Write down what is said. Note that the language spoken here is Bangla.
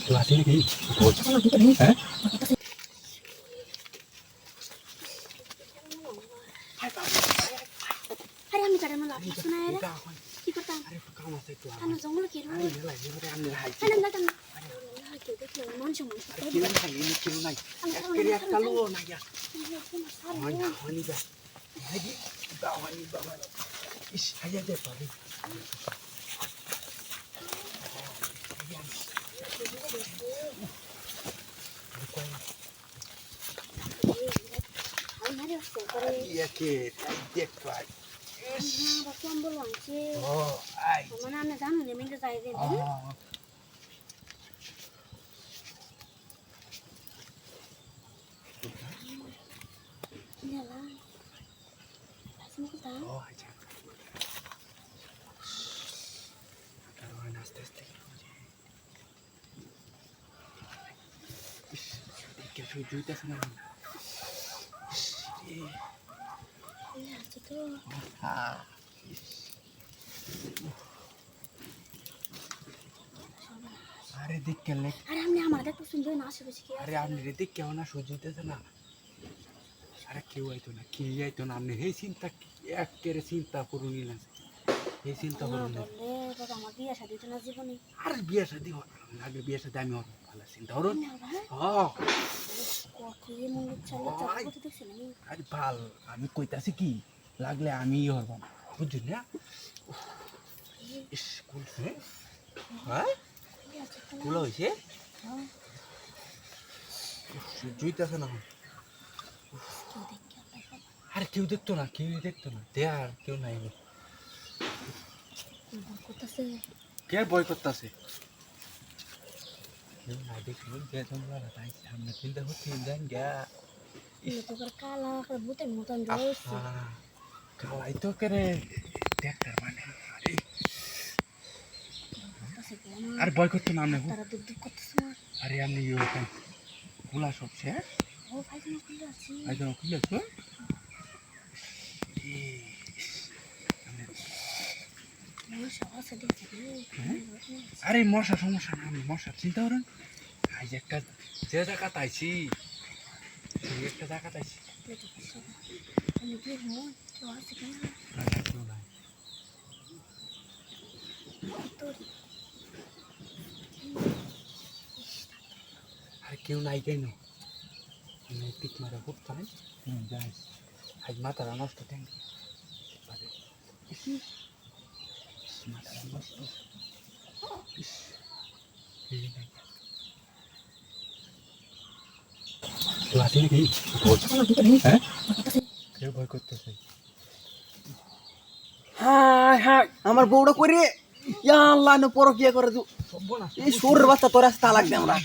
তো আসি নাকি হ্যাঁ अरे हमने करे मतलब आपने सुना है रे की करता अरे काम আছে একটু हम जंगल के रो আরে লাই ধরে আমি হাই अरे ना तम अरे के देख लो मन से কিলো নাই কিলো নাই একেরে একটা লো না ইয়া হানি বা হানি বাবানি বাবা ইস হাইয়া দে পারি हमारे उससे करे ইয়া কে দেখ পাই हां बस हम बोलवान छे ও আই मना ने जानु ने मिंट जाय दे नेला আসলে কি তা ও আচ্ছা কারণ আস্তে আস্তে কে সুজুইতাছ না আছে তো হ্যাঁ আরে দেখ কে লেখ अरे हमने हमारे को सुन जो ना से बस আরে আপনি রে দেখ কেমন না সুজুইতাছ না আরে কেউ আইতো না কে আইতো না আপনি এই চিন্তা একেবারে চিন্তা করুন না এই চিন্তা করুন না বললে বাবা আমার বিয়ে শাদী তো না জীবনে আর বিয়ে শাদী আগে বিয়ে শাদী আমি হব ভালো চিন্তা করুন হ্যাঁ কত মন চলে চাকরি করতে দেখছ না আরে ভাল আমি কইতাছি কি লাগলে আমি হব না বুঝছেন না স্কুল হ্যাঁ স্কুল হইছে জুইতাছে না আর কেউ দেখতো না দেয়ার কেউ নাই করতেছে কে বয় করতেছে কেউ নাই দেখুন কে তোমরা তাই সামনে চিন্তা করতে দেন গা ये तो कर काला कर भूतेर মতন রয়েছে কালাই তো করে দেখতার মানে আর বয় করতো না আপনি তারা দুধ দুধ করতেছে না আরে আপনি ইয়ে খোলা সব শেষ ও ভাই তুমি খুলে আছি একদম খুলে তো মশা আছে দেখছি আরে মশা সমস্যা না আমি মশা চিন্তা করেন আজ একটা যে জায়গা তাইছি সেই একটা জায়গা তাইছি আমি কি হয় তো আছে কেন কেউ নাই তোর আর কেউ নাই কেন টিক মারা করতে হয় যাই আজ মাথাটা নষ্ট ট্যাঙ্ক মাথাটা নষ্ট তো আসি নাকি হ্যাঁ কেউ ভয় করতেছে হাই হাই আমার বউটা করে ইয়া আল্লাহ নো পরকিয়া করে এই সুরের বাচ্চা তোর আসতে লাগবে আমরা